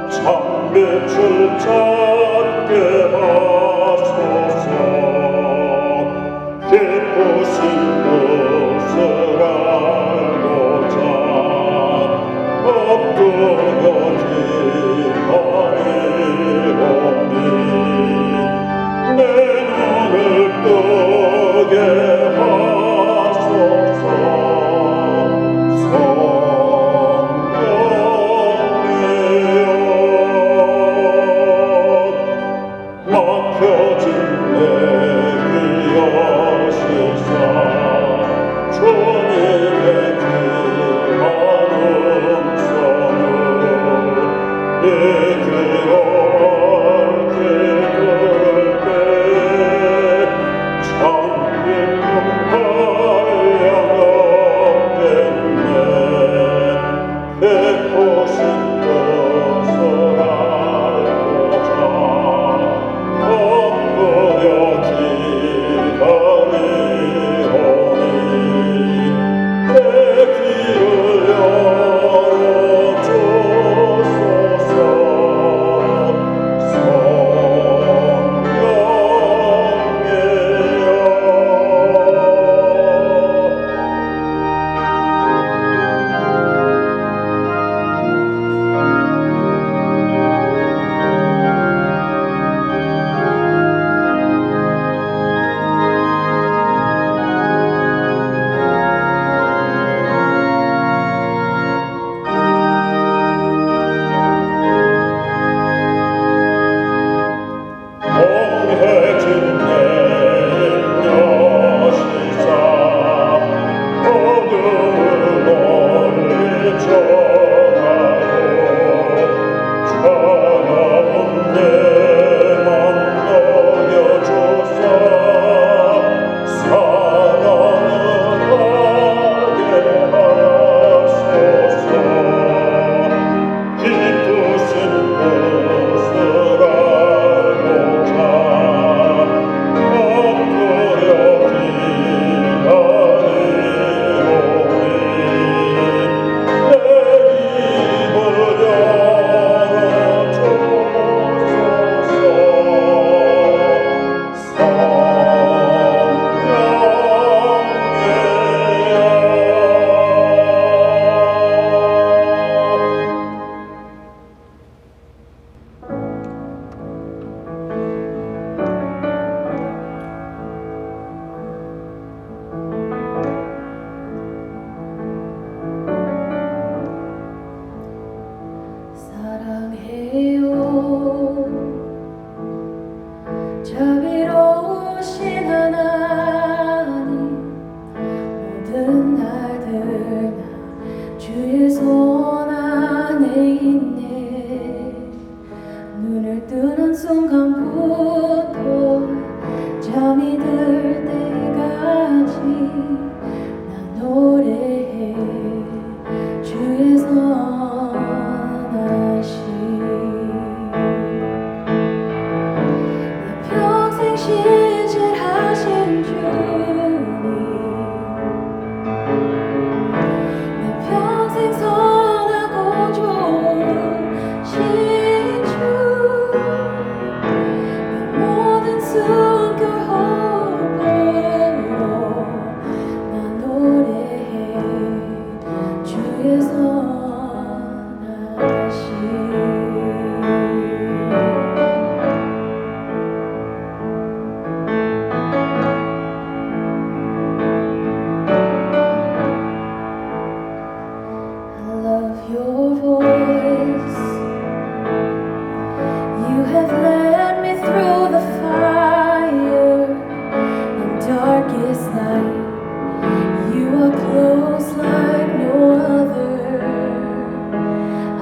참빛을 찾게 하소서. 기쁘신 뜻을 알고자 엎드려 기다리오니 내 눈을 뜨게 하소서. 성령이여 막혀진 내 귀 여시사 주님의 귀한 음성을 이기로 밝게 들을 때 참기쁨 한량없겠네. 기쁘신 뜻을 알고자 엎드려 기다리오니 내 귀를 열어주소서. 멍해진 내 여시사 어둠을 멀리 전하고 차가운 내맘 녹여주사 사랑을 하게 하소서. 기쁘신 뜻을 알고자 엎드려 기다리오니 내 입을 열어주소서. 사랑해요 자비로우신 하나님. 모든 날들 나 주의 손 안에 있네. 눈을 뜨는 순간부터 잠이 들 때까지 나 노래해 주의 through the fire in darkest night. You are close like no other.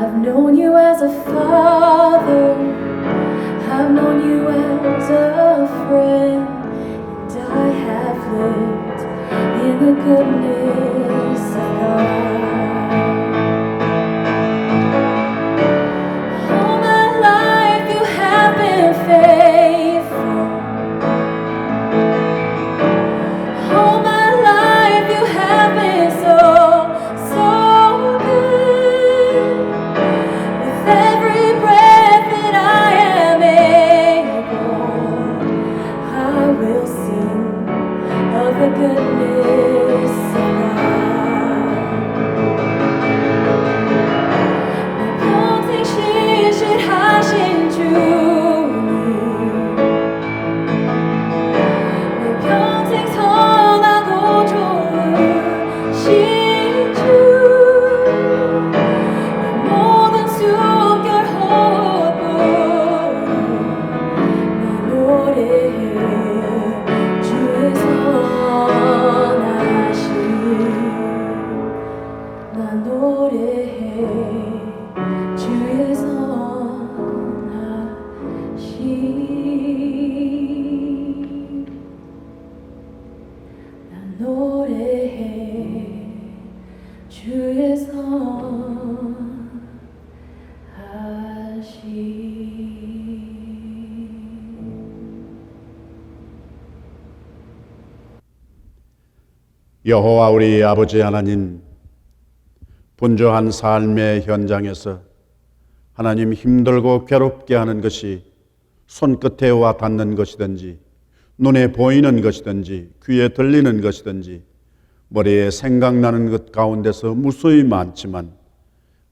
I've known you as a father. I've known you as a friend. And I have lived in the goodness of God. All my life you have been faithful. All my life you have been so, so good. With every breath that I am able, I will sing of the goodness of God. 내 평생 신실하신 주님, 내 평생 선하고 좋으신 주, 내 모든 숨결 호흡으로 나 노래해 주의 선하심. 나 노래해 주의 선하심. 나 노래해 주의 선하심. 여호와 우리 아버지 하나님, 분주한 삶의 현장에서 하나님 힘들고 괴롭게 하는 것이 손끝에 와 닿는 것이든지 눈에 보이는 것이든지 귀에 들리는 것이든지 머리에 생각나는 것 가운데서 무수히 많지만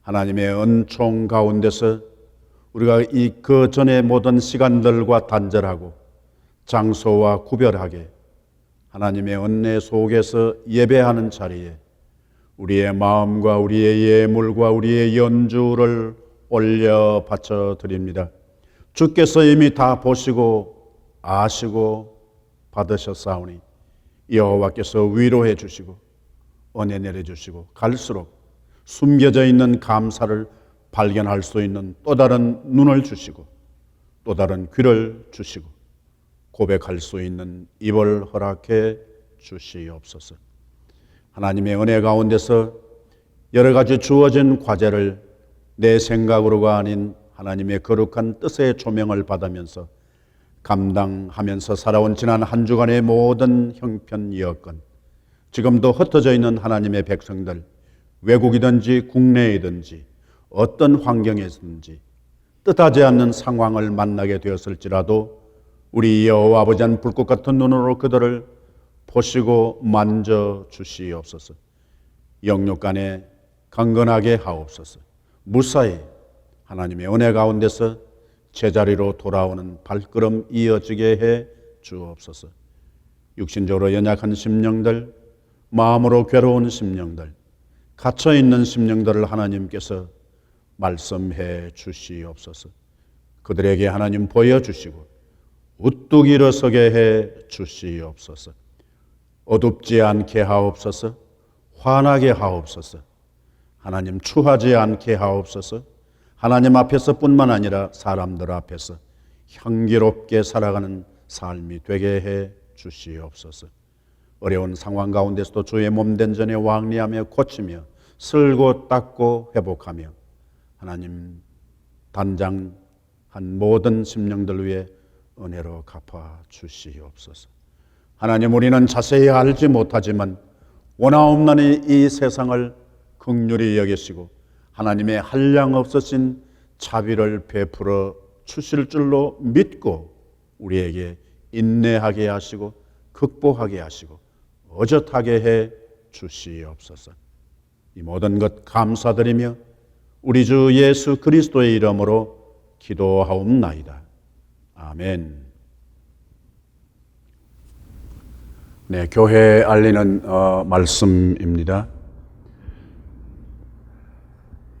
하나님의 은총 가운데서 우리가 이 그 전의 모든 시간들과 단절하고 장소와 구별하게 하나님의 은혜 속에서 예배하는 자리에 우리의 마음과 우리의 예물과 우리의 연주를 올려 바쳐 드립니다. 주께서 이미 다 보시고 아시고 받으셨사오니 여호와께서 위로해 주시고 은혜 내려 주시고 갈수록 숨겨져 있는 감사를 발견할 수 있는 또 다른 눈을 주시고 또 다른 귀를 주시고 고백할 수 있는 입을 허락해 주시옵소서. 하나님의 은혜 가운데서 여러 가지 주어진 과제를 내 생각으로가 아닌 하나님의 거룩한 뜻의 조명을 받으면서 감당하면서 살아온 지난 한 주간의 모든 형편 여건, 지금도 흩어져 있는 하나님의 백성들, 외국이든지 국내이든지 어떤 환경에서든지 뜻하지 않는 상황을 만나게 되었을지라도 우리 여호와 아버지는 불꽃 같은 눈으로 그들을 보시고 만져 주시옵소서. 영육간에 강건하게 하옵소서. 무사히 하나님의 은혜 가운데서 제자리로 돌아오는 발걸음 이어지게 해 주옵소서. 육신적으로 연약한 심령들, 마음으로 괴로운 심령들, 갇혀있는 심령들을 하나님께서 말씀해 주시옵소서. 그들에게 하나님 보여주시고 우뚝 일어서게 해 주시옵소서. 어둡지 않게 하옵소서. 환하게 하옵소서. 하나님 추하지 않게 하옵소서. 하나님 앞에서 뿐만 아니라 사람들 앞에서 향기롭게 살아가는 삶이 되게 해 주시옵소서. 어려운 상황 가운데서도 주의 몸된 전에 왕래하며 고치며 쓸고 닦고 회복하며 하나님 단장한 모든 심령들 위해 은혜로 갚아 주시옵소서. 하나님, 우리는 자세히 알지 못하지만 원하옵나니 이 세상을 긍휼히 여기시고 하나님의 한량 없으신 자비를 베풀어 주실 줄로 믿고 우리에게 인내하게 하시고 극복하게 하시고 어젓하게 해 주시옵소서. 이 모든 것 감사드리며 우리 주 예수 그리스도의 이름으로 기도하옵나이다. 아멘. 네, 교회에 알리는 말씀입니다.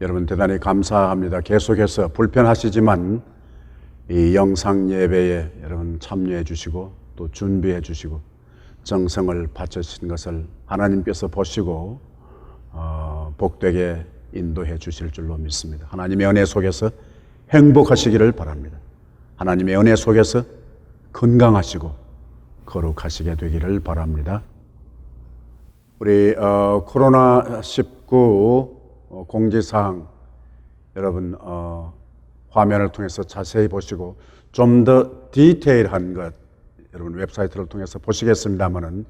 여러분 대단히 감사합니다. 계속해서 불편하시지만 이 영상 예배에 여러분 참여해 주시고 또 준비해 주시고 정성을 바쳐주신 것을 하나님께서 보시고 복되게 인도해 주실 줄로 믿습니다. 하나님의 은혜 속에서 행복하시기를 바랍니다. 하나님의 은혜 속에서 건강하시고 거룩하시게 되기를 바랍니다. 우리 코로나19 공지사항 여러분 화면을 통해서 자세히 보시고 좀 더 디테일한 것 여러분 웹사이트를 통해서 보시겠습니다만은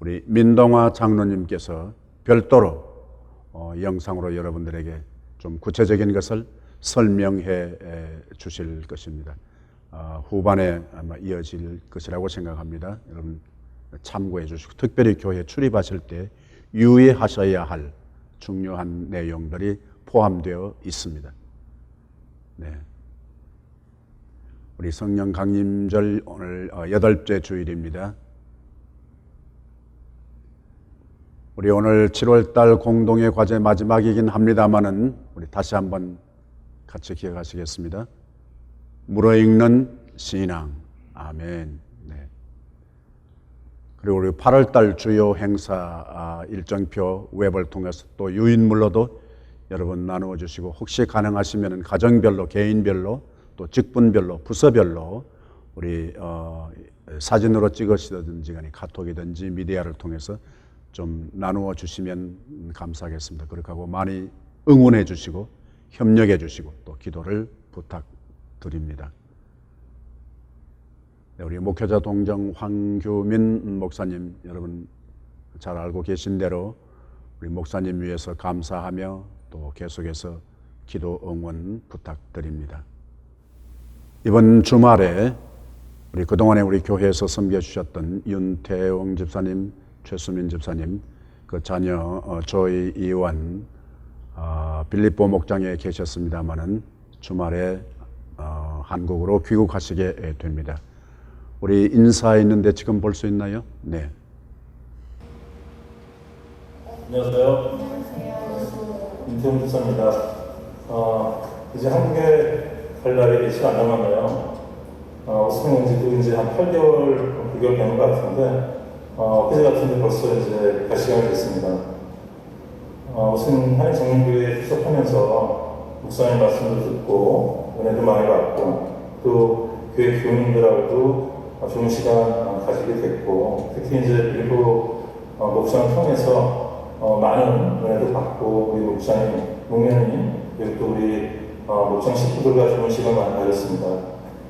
우리 민동화 장로님께서 별도로 영상으로 여러분들에게 좀 구체적인 것을 설명해 주실 것입니다. 후반에 아마 이어질 것이라고 생각합니다. 여러분 참고해 주시고 특별히 교회 출입하실 때 유의하셔야 할 중요한 내용들이 포함되어 있습니다. 네. 우리 성령 강림절 오늘 8째 주일입니다. 우리 오늘 7월달 공동의 과제 마지막이긴 합니다만은 우리 다시 한번 같이 기억하시겠습니다. 물어익는 신앙. 아멘. 네. 그리고 우리 8월달 주요 행사 일정표 웹을 통해서 또 유인물로도 여러분 나누어 주시고 혹시 가능하시면 가정별로 개인별로 또 직분별로 부서별로 우리 사진으로 찍으시든지 간에 카톡이든지 미디어를 통해서 좀 나누어 주시면 감사하겠습니다. 그렇게 하고 많이 응원해 주시고 협력해 주시고 또 기도를 부탁드립니다. 네, 우리 목회자 동정 황규민 목사님 여러분 잘 알고 계신 대로 우리 목사님 위해서 감사하며 또 계속해서 기도 응원 부탁드립니다. 이번 주말에 우리 그동안에 우리 교회에서 섬겨주셨던 윤태영 집사님, 최수민 집사님, 그 자녀 조이 이완, 빌립보 목장에 계셨습니다마는 주말에 한국으로 귀국하시게 됩니다. 우리 인사했는데 지금 볼 수 있나요? 네. 안녕하세요. 윤태용 집사입니다. 이제 한국에 갈 날이 며칠 안 남았네요. 오스팅 온 지도 이제 한 8개월, 9개월 되는 것 같은데, 그제 같은데 벌써 이제 갈 시간이 됐습니다. 오스팅 한인정림교회에 출석하면서 목사님 말씀도 듣고, 은혜도 많이 받고, 또 교회 교인들하고도 좋은 시간 가지게 됐고, 특히 이제 일부 목사님 통해서 많은 은혜도 받고, 우리 목사님, 목련님, 그리고 또 우리 목장 식구들과 좋은 시간 많이 가졌습니다.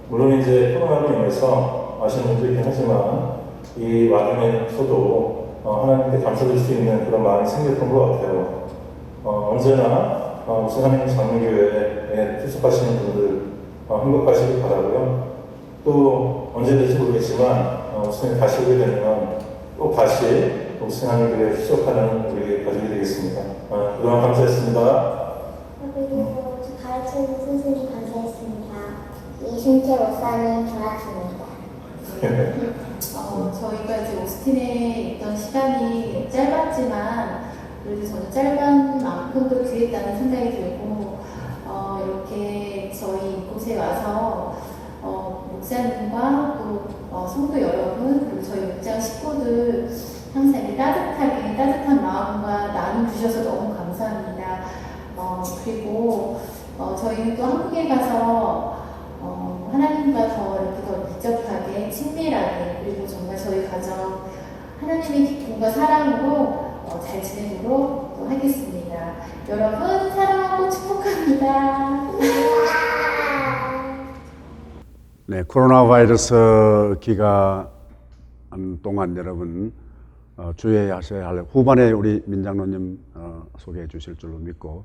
물론 이제 코로나로 인해서 아시는 분도 있긴 하지만 이 와중에서도 하나님께 감사드릴 수 있는 그런 마음이 생겼던 것 같아요. 언제나 우스하나님 장로교회에 출석하시는 분들 행복하시길 바라고요. 또 언제 될지 모르겠지만 우스님 다시 오게 되면 또 다시 우스하나님 교회에 출석하는 우리 가족이 되겠습니다. 그동안 감사했습니다. 그리고 가르치는 선생님 감사했습니다. 이순태 목사님 좋았습니다. 저희가 이제 오스틴에 있던 시간이 짧았지만 그래도 저는 짧은 만큼도 귀했다는 생각이 들고 이렇게 저희 이곳에 와서 목사님과 또 성도 여러분 그리고 저희 목장 식구들 항상 이렇게 따뜻한 마음과 나눠주셔서 너무 감사합니다. 그리고 저희는 또 한국에 가서 하나님과 이렇게 더 밀접하게 친밀하게 그리고 정말 저희 가정 하나님의 기쁨과 사랑으로 잘 지내도록 또 하겠습니다. 여러분 사랑하고 축복합니다. 네, 코로나 바이러스 기간 동안 여러분 주의하셔야 할 후반에 우리 민장로님 소개해 주실 줄로 믿고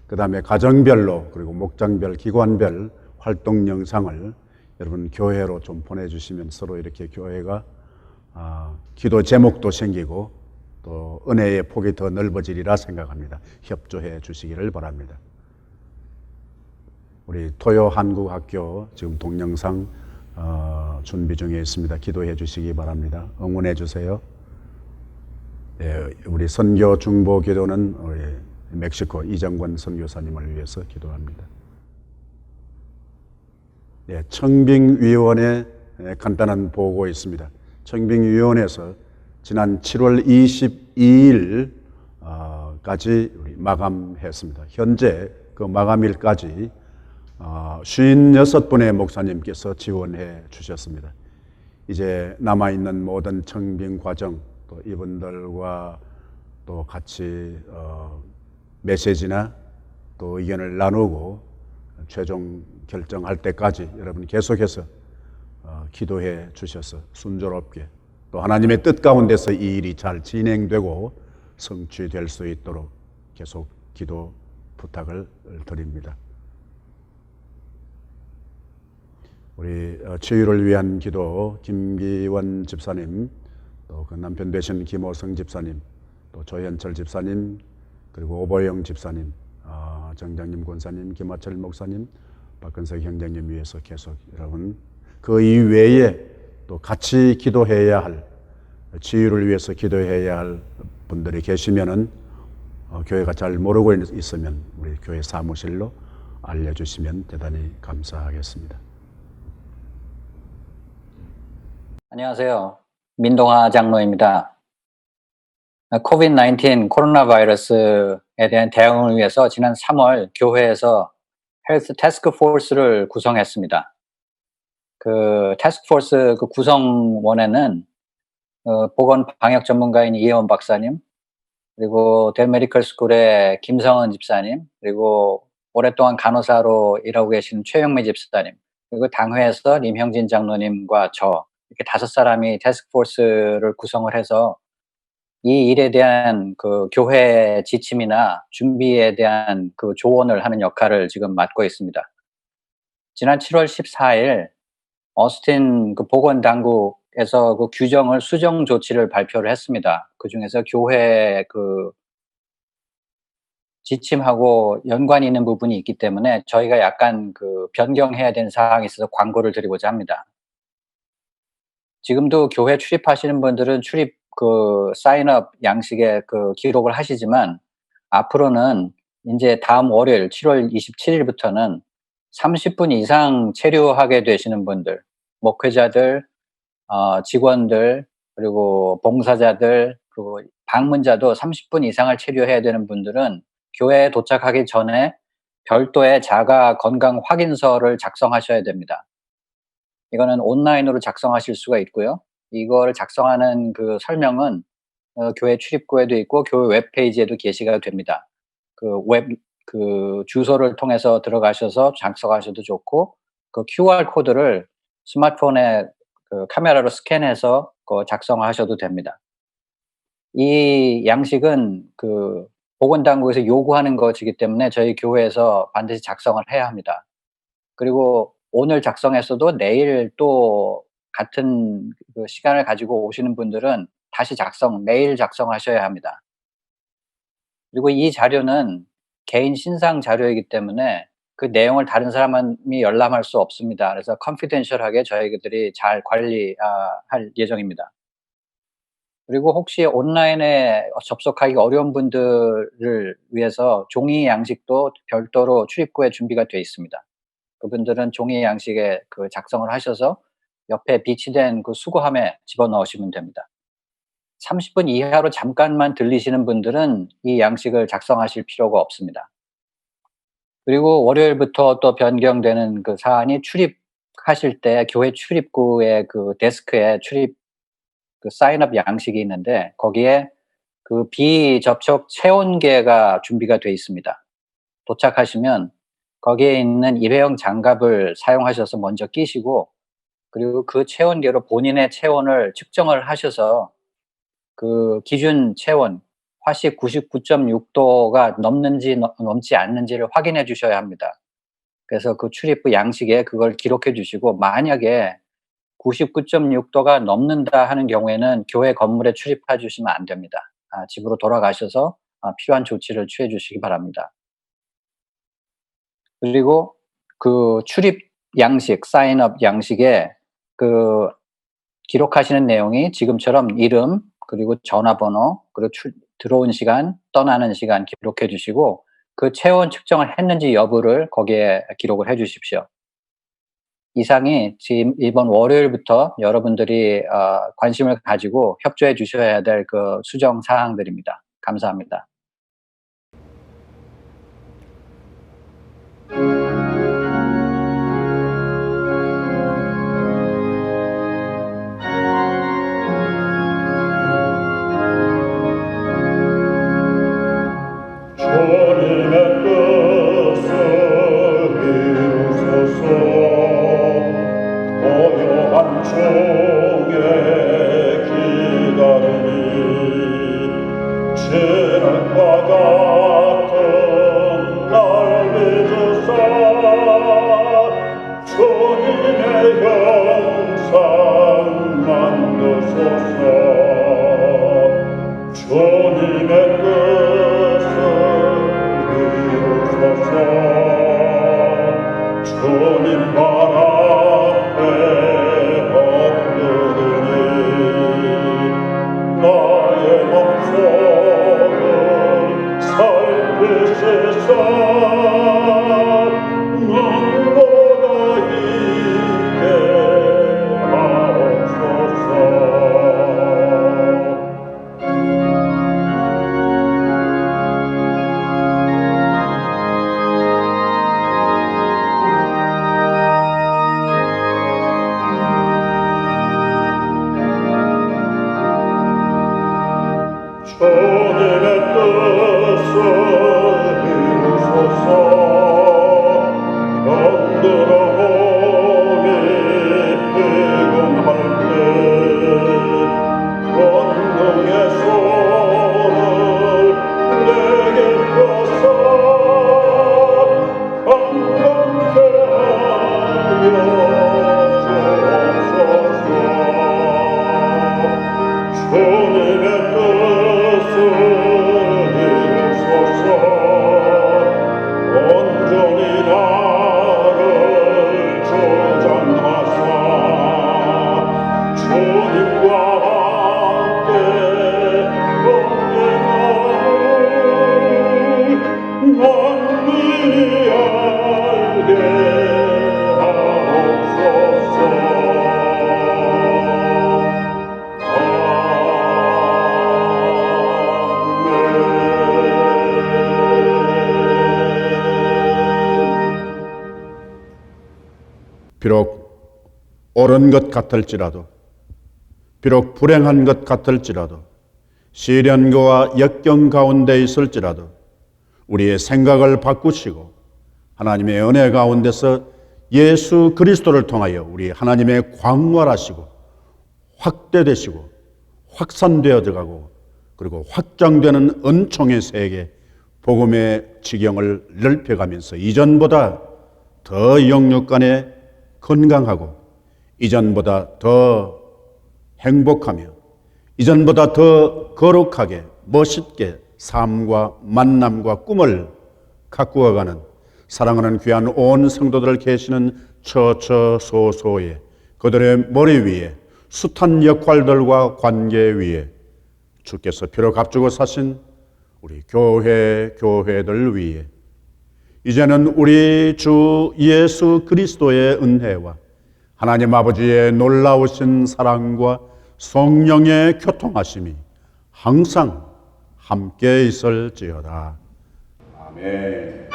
그 다음에 가정별로 그리고 목장별, 기관별 활동 영상을 여러분 교회로 좀 보내주시면 서로 이렇게 교회가 기도 제목도 생기고 또 은혜의 폭이 더 넓어지리라 생각합니다. 협조해 주시기를 바랍니다. 우리 토요 한국학교 지금 동영상 준비 중에 있습니다. 기도해 주시기 바랍니다. 응원해 주세요. 예, 우리 선교 중보 기도는 우리 멕시코 이정권 선교사님을 위해서 기도합니다. 청빙위원회 간단한 보고 있습니다. 청빙위원회에서 지난 7월 22일까지 마감했습니다. 현재 그 마감일까지 56분의 목사님께서 지원해 주셨습니다. 이제 남아있는 모든 청빙 과정, 또 이분들과 또 같이 메시지나 또 의견을 나누고 최종 결정할 때까지 여러분 계속해서 기도해 주셔서 순조롭게 또 하나님의 뜻 가운데서 이 일이 잘 진행되고 성취될 수 있도록 계속 기도 부탁을 드립니다. 우리 치유를 위한 기도 김기원 집사님, 또 그 남편 되신 김호성 집사님, 또 조현철 집사님, 그리고 오보영 집사님, 정장님 권사님, 김하철 목사님, 박근석 형제님 위해서 계속 여러분 그 이외에 또 같이 기도해야 할, 치유를 위해서 기도해야 할 분들이 계시면은 교회가 잘 모르고 있으면 우리 교회 사무실로 알려주시면 대단히 감사하겠습니다. 안녕하세요. 민동하 장로입니다. COVID-19 코로나 바이러스에 대한 대응을 위해서 지난 3월 교회에서 헬스 태스크 포스를 구성했습니다. 그 태스크 포스 그 구성원에는 보건 방역 전문가인 이혜원 박사님, 그리고 델 메디컬 스쿨의 김성은 집사님, 그리고 오랫동안 간호사로 일하고 계신 최영미 집사님, 그리고 당회에서 임형진 장로님과 저 이렇게 5사람이 태스크포스를 구성을 해서 이 일에 대한 그 교회 지침이나 준비에 대한 그 조언을 하는 역할을 지금 맡고 있습니다. 지난 7월 14일 어스틴 그 보건당국에서 그 규정을 수정 조치를 발표를 했습니다. 그 중에서 교회 그 지침하고 연관이 있는 부분이 있기 때문에 저희가 약간 그 변경해야 되는 사항이 있어서 광고를 드리고자 합니다. 지금도 교회 출입하시는 분들은 출입 그 사인업 양식에 그 기록을 하시지만 앞으로는 이제 다음 월요일 7월 27일부터는 30분 이상 체류하게 되시는 분들, 목회자들, 직원들, 그리고 봉사자들, 그리고 방문자도 30분 이상을 체류해야 되는 분들은 교회에 도착하기 전에 별도의 자가 건강 확인서를 작성하셔야 됩니다. 이거는 온라인으로 작성하실 수가 있고요. 이거를 작성하는 그 설명은 교회 출입구에도 있고 교회 웹페이지에도 게시가 됩니다. 그 주소를 통해서 들어가셔서 작성하셔도 좋고, 그 QR 코드를 스마트폰에 그 카메라로 스캔해서 그 작성하셔도 됩니다. 이 양식은 그 보건당국에서 요구하는 것이기 때문에 저희 교회에서 반드시 작성을 해야 합니다. 그리고 오늘 작성했어도 내일 또 같은 그 시간을 가지고 오시는 분들은 다시 내일 작성하셔야 합니다. 그리고 이 자료는 개인 신상 자료이기 때문에 그 내용을 다른 사람이 열람할 수 없습니다. 그래서 컨피덴셜하게 저희들이 잘 관리할 예정입니다. 그리고 혹시 온라인에 접속하기 어려운 분들을 위해서 종이 양식도 별도로 출입구에 준비가 되어 있습니다. 그분들은 종이 양식에 그 작성을 하셔서 옆에 비치된 그 수거함에 집어넣으시면 됩니다. 30분 이하로 잠깐만 들리시는 분들은 이 양식을 작성하실 필요가 없습니다. 그리고 월요일부터 또 변경되는 그 사안이 출입하실 때 교회 출입구의 그 데스크에 그 사인업 양식이 있는데 거기에 그 비접촉 체온계가 준비가 되어 있습니다. 도착하시면 거기에 있는 일회용 장갑을 사용하셔서 먼저 끼시고, 그리고 그 체온계로 본인의 체온을 측정을 하셔서 그 기준 체온, 화씨 99.6도가 넘는지 넘지 않는지를 확인해 주셔야 합니다. 그래서 그 출입구 양식에 그걸 기록해 주시고, 만약에 99.6도가 넘는다 하는 경우에는 교회 건물에 출입해 주시면 안 됩니다. 집으로 돌아가셔서 필요한 조치를 취해 주시기 바랍니다. 그리고 그 출입 양식, 사인업 양식에 그 기록하시는 내용이 지금처럼 이름, 그리고 전화번호, 그리고 들어온 시간, 떠나는 시간 기록해 주시고, 그 체온 측정을 했는지 여부를 거기에 기록을 해 주십시오. 이상이 지금 이번 월요일부터 여러분들이 관심을 가지고 협조해 주셔야 될 그 수정 사항들입니다. 감사합니다. 주님의 뜻을 이루소서. 고요한 중에 기다리니 진흙과 같은 날 믿으사 주님의 형상 만드소서. 주님의 뜻을 이루소서. 주님 발 앞에 엎드리니 나의 몸속을 살피시사 눈보다 있게 하옵소서. 주님의 뜻을 이루소서. 병들어 몸이 피곤할 때 권능의 손을 내게 펴사 강건케 하여 주옵소서. 주님의 뜻을 이루소서. 온전히 나를 주장하사 주님과 함께 동행하는 만민이 알게 하옵소서. 비록 옳은 것 같을지라도, 비록 불행한 것 같을지라도, 시련과 역경 가운데 있을지라도 우리의 생각을 바꾸시고 하나님의 은혜 가운데서 예수 그리스도를 통하여 우리 하나님의 광활하시고 확대되시고 확산되어 들어가고 그리고 확장되는 은총의 세계, 복음의 지경을 넓혀가면서 이전보다 더 영육 간에 건강하고 이전보다 더 행복하며 이전보다 더 거룩하게 멋있게 삶과 만남과 꿈을 가꾸어가는 사랑하는 귀한 온 성도들 계시는 처처소소에 그들의 머리 위에 숱한 역할들과 관계 위에 주께서 피로 값주고 사신 우리 교회들 위에 이제는 우리 주 예수 그리스도의 은혜와 하나님 아버지의 놀라우신 사랑과 성령의 교통하심이 항상 함께 있을지어다. 아멘.